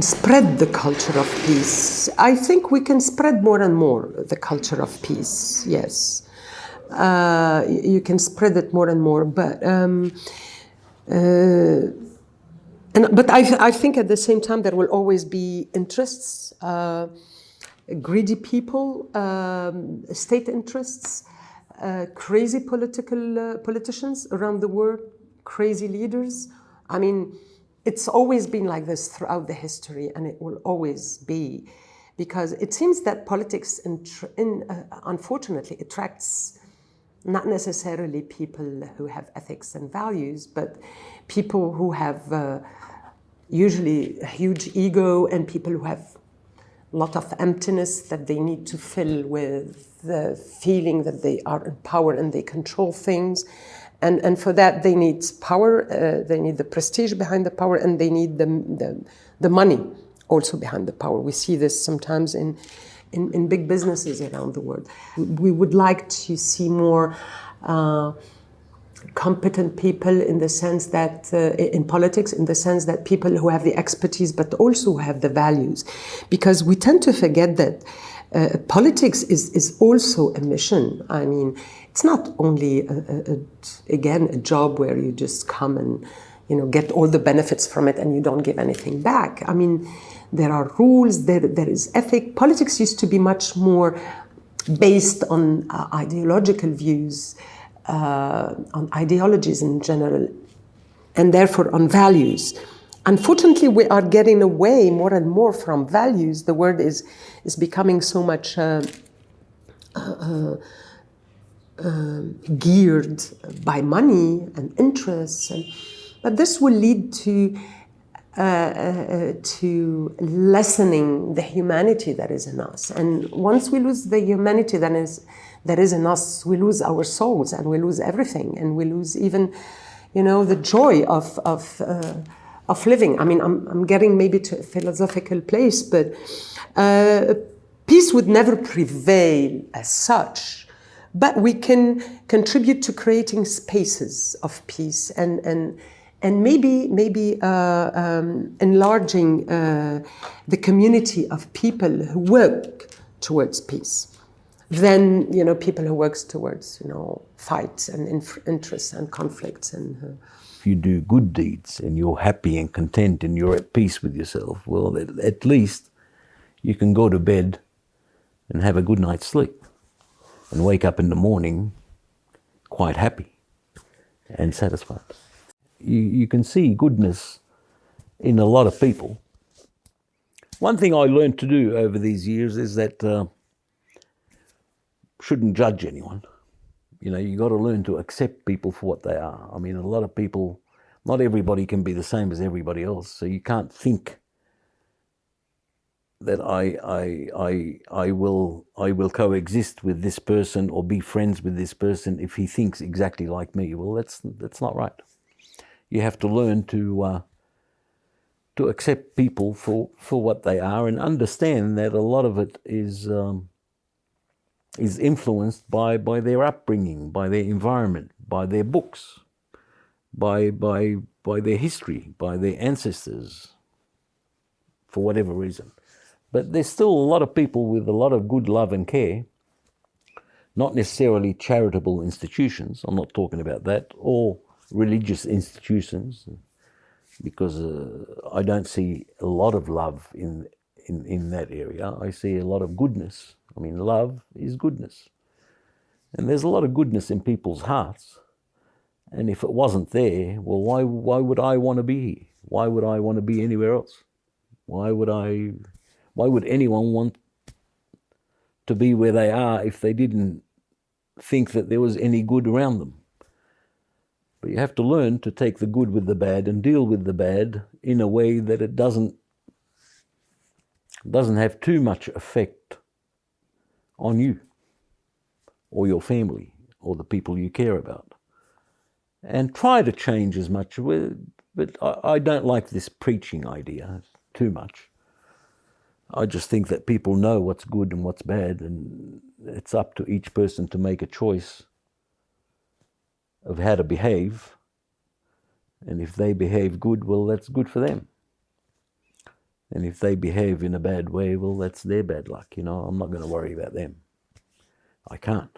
spread the culture of peace. I think we can spread more and more the culture of peace, yes. you can spread it more and more. But I think at the same time there will always be interests, greedy people, state interests, crazy politicians around the world, crazy leaders. I mean, it's always been like this throughout the history, and it will always be, because it seems that politics, unfortunately, attracts not necessarily people who have ethics and values, but people who have usually a huge ego, and people who have a lot of emptiness that they need to fill with the feeling that they are in power and they control things. And for that, they need power, they need the prestige behind the power, and they need the money also behind the power. We see this sometimes in big businesses around the world. We would like to see more competent people in the sense that, in politics, in the sense that people who have the expertise but also who have the values. Because we tend to forget that politics is also a mission. I mean, it's not only, again, a job where you just come and get all the benefits from it and you don't give anything back. I mean, there are rules, there is ethic. Politics used to be much more based on ideological views, on ideologies in general, and therefore on values. Unfortunately, we are getting away more and more from values. The world is becoming so much geared by money and interests, but this will lead to lessening the humanity that is in us. And once we lose the humanity that is in us, we lose our souls, and we lose everything, and we lose even, the joy of living. I mean, I'm getting maybe to a philosophical place, but peace would never prevail as such. But we can contribute to creating spaces of peace and maybe enlarging the community of people who work towards peace than people who work towards fights and interests and conflicts and. If you do good deeds and you're happy and content and you're at peace with yourself, well, at least you can go to bed and have a good night's sleep and wake up in the morning quite happy and satisfied. You can see goodness in a lot of people. One thing I learned to do over these years is that shouldn't judge anyone. You got to learn to accept people for what they are. I mean, a lot of people, not everybody can be the same as everybody else, so you can't think that I will coexist with this person or be friends with this person if he thinks exactly like me. Well, that's not right. You have to learn to accept people for what they are, and understand that a lot of it is influenced by their upbringing, by their environment, by their books, by their history, by their ancestors, for whatever reason. But there's still a lot of people with a lot of good love and care, not necessarily charitable institutions, I'm not talking about that, or religious institutions, because I don't see a lot of love in that area. I see a lot of goodness. I mean, love is goodness. And there's a lot of goodness in people's hearts. And if it wasn't there, well, why would I want to be here? Why would I want to be anywhere else? Why would anyone want to be where they are if they didn't think that there was any good around them? But you have to learn to take the good with the bad and deal with the bad in a way that it doesn't have too much effect on you or your family or the people you care about. And try to change as much, but I don't like this preaching idea too much. I just think that people know what's good and what's bad, and it's up to each person to make a choice of how to behave. And if they behave good, well, that's good for them. And if they behave in a bad way, well, that's their bad luck. I'm not going to worry about them. I can't.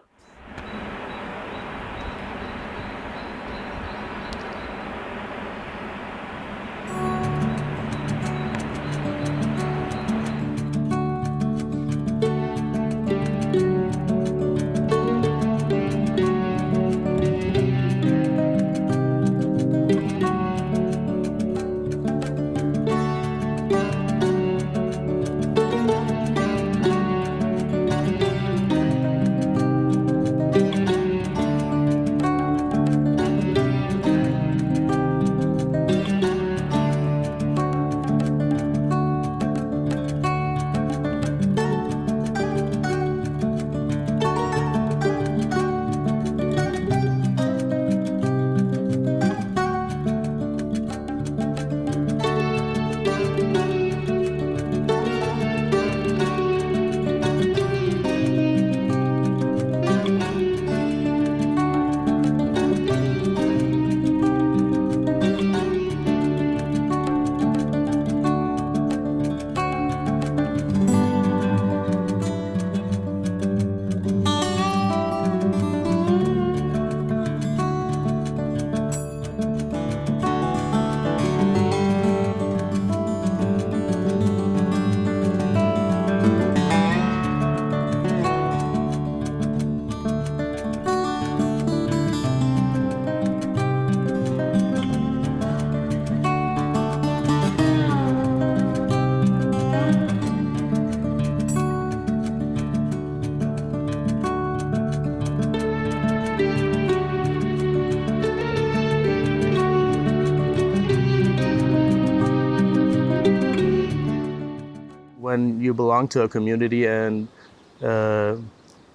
when you belong to a community and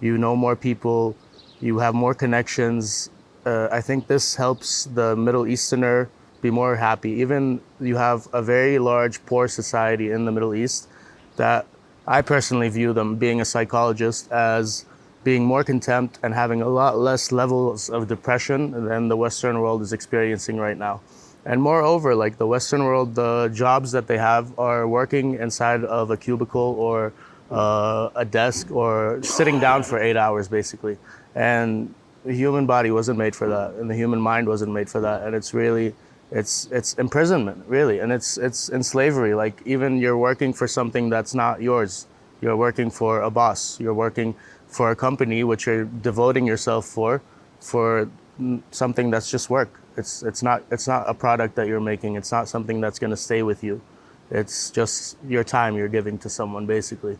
you know more people, you have more connections. I think this helps the Middle Easterner be more happy. Even you have a very large poor society in the Middle East that I personally view them, being a psychologist, as being more content and having a lot less levels of depression than the Western world is experiencing right now. And moreover, like the Western world, the jobs that they have are working inside of a cubicle or a desk or sitting down for 8 hours, basically. And the human body wasn't made for that, and the human mind wasn't made for that. And it's really, it's imprisonment, really, and it's in slavery. Like even you're working for something that's not yours. You're working for a boss. You're working for a company which you're devoting yourself for something that's just work. It's not a product that you're making. It's not something that's going to stay with you. It's just your time you're giving to someone, basically.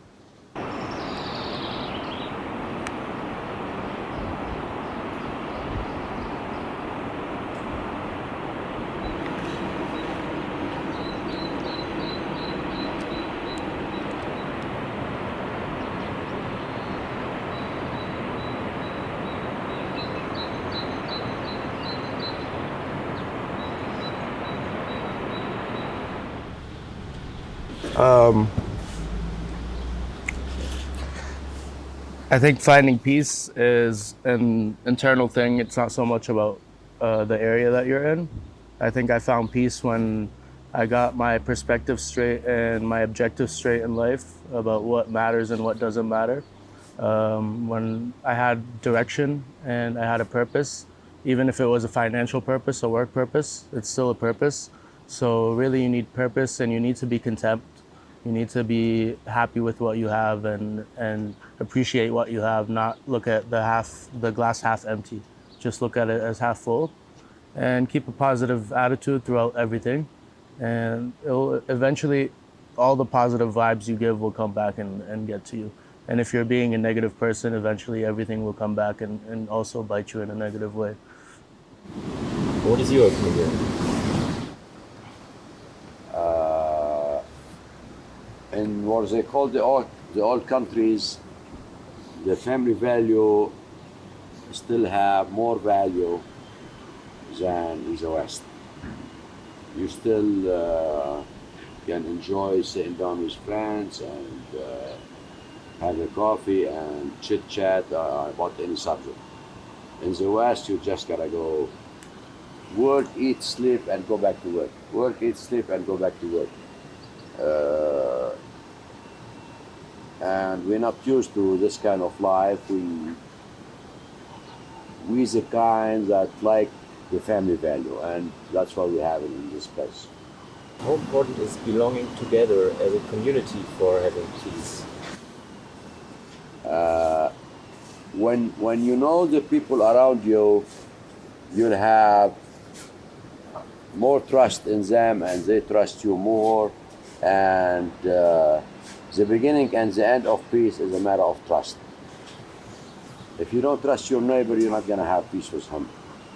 I think finding peace is an internal thing. It's not so much about the area that you're in. I think I found peace when I got my perspective straight and my objectives straight in life about what matters and what doesn't matter. When I had direction and I had a purpose, even if it was a financial purpose, a work purpose, it's still a purpose. So really you need purpose and you need to be content. You need to be happy with what you have and appreciate what you have, not look at the glass half empty. Just look at it as half full and keep a positive attitude throughout everything. And it'll eventually, all the positive vibes you give will come back and get to you. And if you're being a negative person, eventually everything will come back and also bite you in a negative way. What is your opinion? In what they call the old countries, the family value still have more value than in the West. You still can enjoy sitting down with friends and have a coffee and chit chat about any subject. In the West, you just gotta go work, eat, sleep, and go back to work. Work, eat, sleep, and go back to work. And we're not used to this kind of life. We the kind that like the family value, and that's why we have it in this place. How important is belonging together as a community for having peace? When you know the people around you, you'll have more trust in them, and they trust you more. And the beginning and the end of peace is a matter of trust. If you don't trust your neighbor, you're not gonna have peace with him.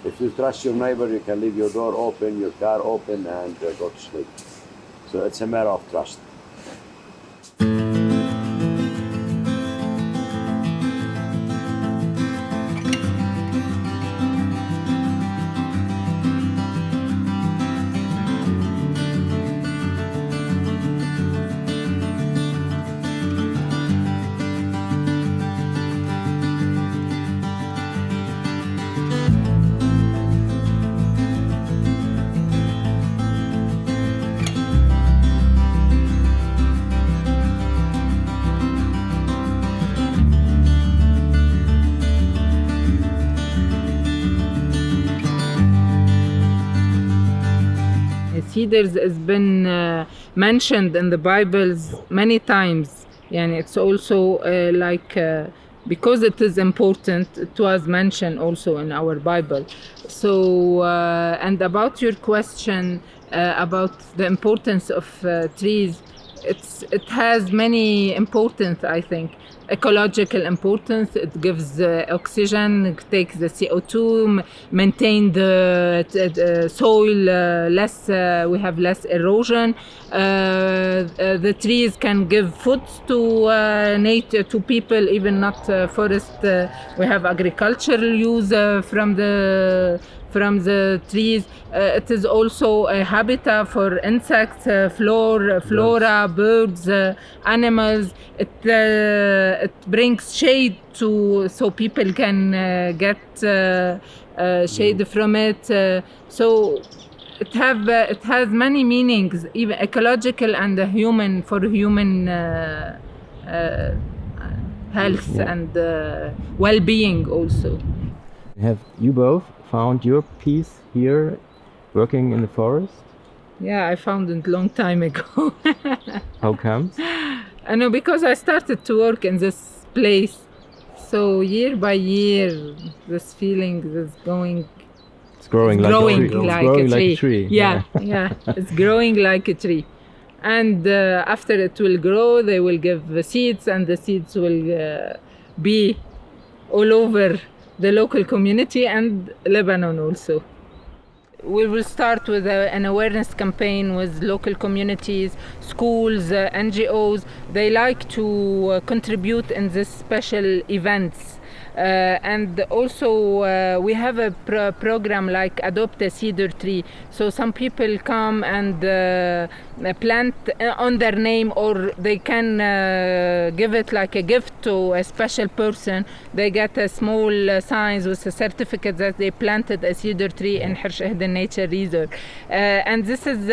If you trust your neighbor, you can leave your door open, your car open, and go to sleep. So it's a matter of trust. Cedars has been mentioned in the Bibles many times, and it's also because it is important, it was mentioned also in our Bible. So, and about your question about the importance of trees, it has many importance, I think. Ecological importance, it gives oxygen, it takes the CO2, maintain the soil less, we have less erosion. The trees can give food to nature, to people, even not forest. We have agricultural use from the trees. It is also a habitat for insects, flora, birds, animals. It brings shade so people can get shade from it. So it has many meanings, even ecological and human, for human health and well-being also. Have you both found your peace here, working in the forest? Yeah, I found it a long time ago. How comes? I know, because I started to work in this place. So year by year, this feeling is going. It's growing like a tree. Yeah, yeah, it's growing like a tree. And after it will grow, they will give the seeds, and the seeds will be all over the local community and Lebanon also. We will start with an awareness campaign with local communities, schools, NGOs. They like to contribute in these special events. And also we have a program like Adopt a Cedar Tree. So some people come and plant on their name, or they can give it like a gift to a special person. They get a small sign with a certificate that they planted a cedar tree in Henryk Nature Reserve. And this is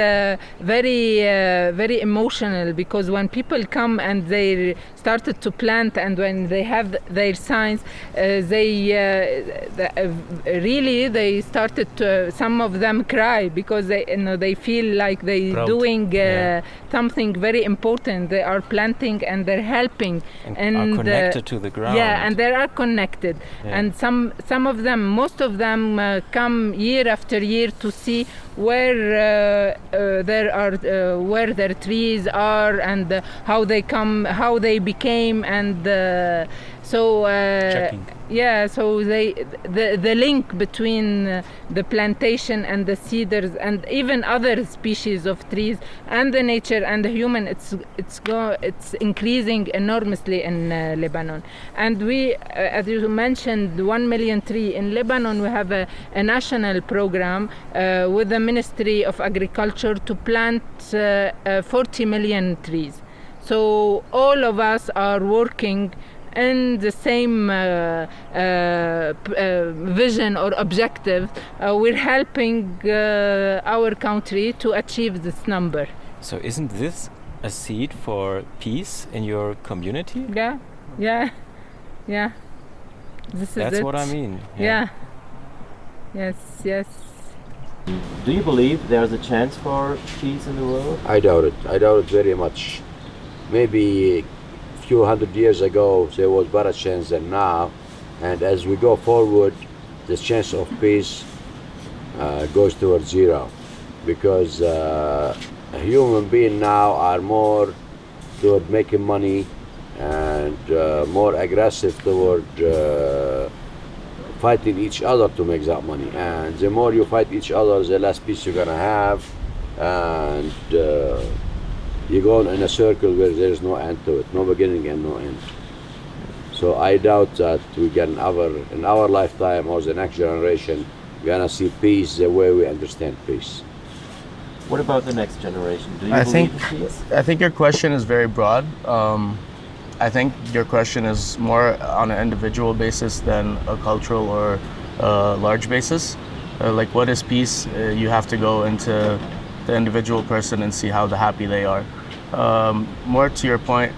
very emotional, because when people come and they started to plant, and when they have their signs, they started to, some of them cry, because they feel like they doing something very important. They are planting and they're helping and are connected to the ground. Yeah, and they are connected. Yeah. And some of them, most of them come year after year to see where where their trees are, and how they come, how they became, and checking. Yeah, so the link between the plantation and the cedars, and even other species of trees, and the nature and the human, it's increasing enormously in Lebanon. And we, as you mentioned, 1 million tree in Lebanon. We have a national program with the Ministry of Agriculture to plant 40 million trees. So all of us are working in the same vision or objective. We're helping our country to achieve this number. So isn't this a seed for peace in your community? Yeah. That's what I mean. Yeah. Yes. Do you believe there's a chance for peace in the world? I doubt it very much. Maybe few hundred years ago there was better chance than now, and as we go forward, the chance of peace goes towards zero, because human beings now are more toward making money and more aggressive toward fighting each other to make that money. And the more you fight each other, the less peace you're gonna have, and you're going in a circle where there's no end to it, no beginning and no end. So I doubt that we can in our lifetime or the next generation, we're gonna see peace the way we understand peace. What about the next generation? Do you believe in peace? I think your question is very broad. I think your question is more on an individual basis than a cultural or large basis. Like, what is peace? You have to go into the individual person and see how happy they are. More to your point,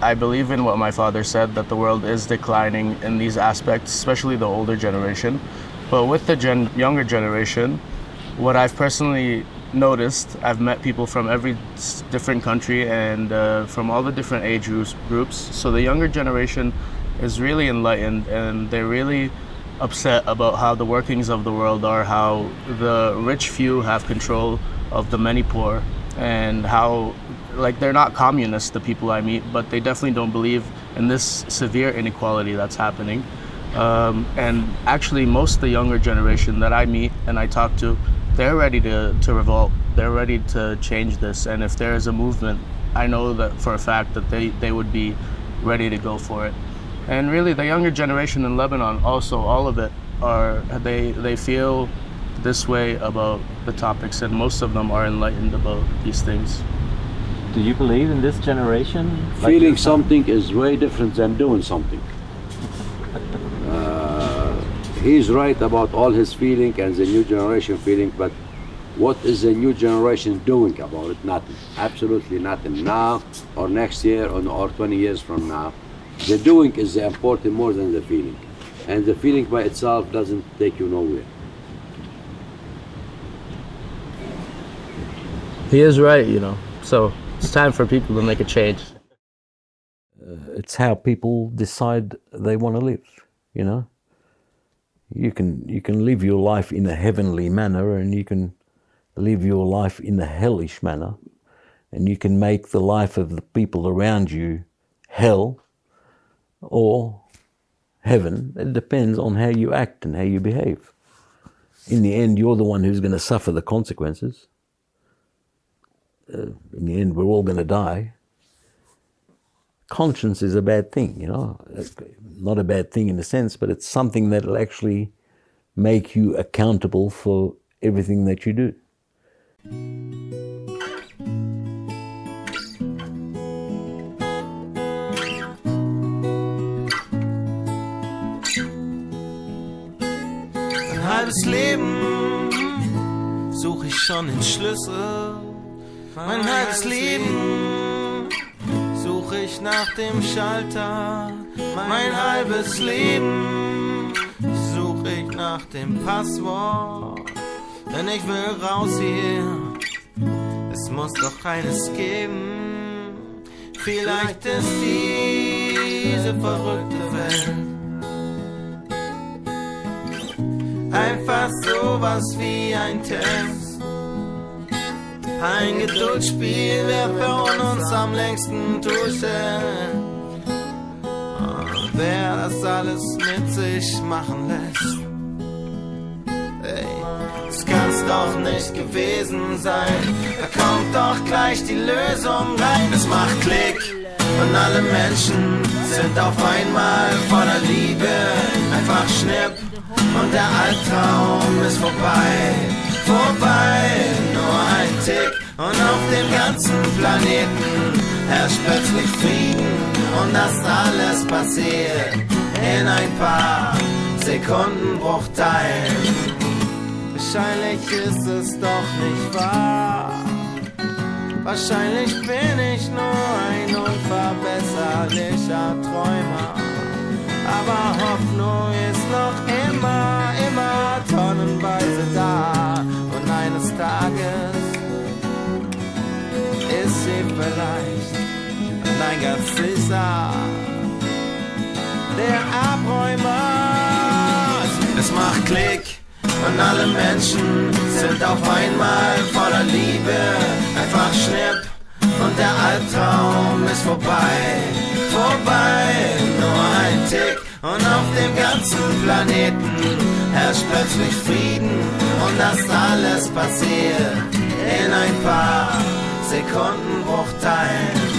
I believe in what my father said, that the world is declining in these aspects, especially the older generation. But with the younger generation, what I've personally noticed, I've met people from every different country and from all the different age groups. So the younger generation is really enlightened, and they're really upset about how the workings of the world are, how the rich few have control of the many poor, and how, like, they're not communists, the people I meet, but they definitely don't believe in this severe inequality that's happening. And actually, most of the younger generation that I meet and I talk to, they're ready to revolt. They're ready to change this. And if there is a movement, I know that for a fact that they would be ready to go for it. And really, the younger generation in Lebanon, also, all of it, they feel this way about the topics, and most of them are enlightened about these things. Do you believe in this generation? Feeling something is way different than doing something. He's right about all his feeling and the new generation feeling, but what is the new generation doing about it? Nothing. Absolutely nothing. Now or next year or 20 years from now. The doing is the important more than the feeling. And the feeling by itself doesn't take you nowhere. He is right, you know. So it's time for people to make a change. It's how people decide they want to live, you know. You can live your life in a heavenly manner, and you can live your life in a hellish manner, and you can make the life of the people around you hell or heaven. It depends on how you act and how you behave. In the end, you're the one who's going to suffer the consequences. In the end, we're all going to die. Conscience is a bad thing, you know. Not a bad thing in a sense, but it's something that will actually make you accountable for everything that you do. Ein halbes Leben suche ich schon den Schlüssel. Mein halbes Leben suche ich nach dem Schalter. Mein halbes Leben suche ich nach dem Passwort. Denn ich will raus hier, es muss doch eines geben. Vielleicht ist diese verrückte Welt einfach sowas wie ein Test. Ein Geduldsspiel, wer von uns am längsten durchhält. Wer das alles mit sich machen lässt. Ey, das kann's doch nicht gewesen sein. Da kommt doch gleich die Lösung rein. Es macht Klick und alle Menschen sind auf einmal voller Liebe. Einfach schnipp und der Albtraum ist vorbei. Vorbei, nur ein Tick und auf dem ganzen Planeten herrscht plötzlich Frieden und das alles passiert in ein paar Sekundenbruchteilen. Wahrscheinlich ist es doch nicht wahr. Wahrscheinlich bin ich nur ein unverbesserlicher Träumer. Aber Hoffnung ist noch immer tonnenweise da. Und eines Tages ist sie vielleicht, nein, ganz sicher, der Abräumer. Es macht Klick und alle Menschen sind auf einmal voller Liebe. Einfach schnipp und der Albtraum ist vorbei. Vorbei, nur ein Tick und auf dem ganzen Planeten herrscht plötzlich Frieden und das alles passiert in ein paar Sekundenbruchteilen.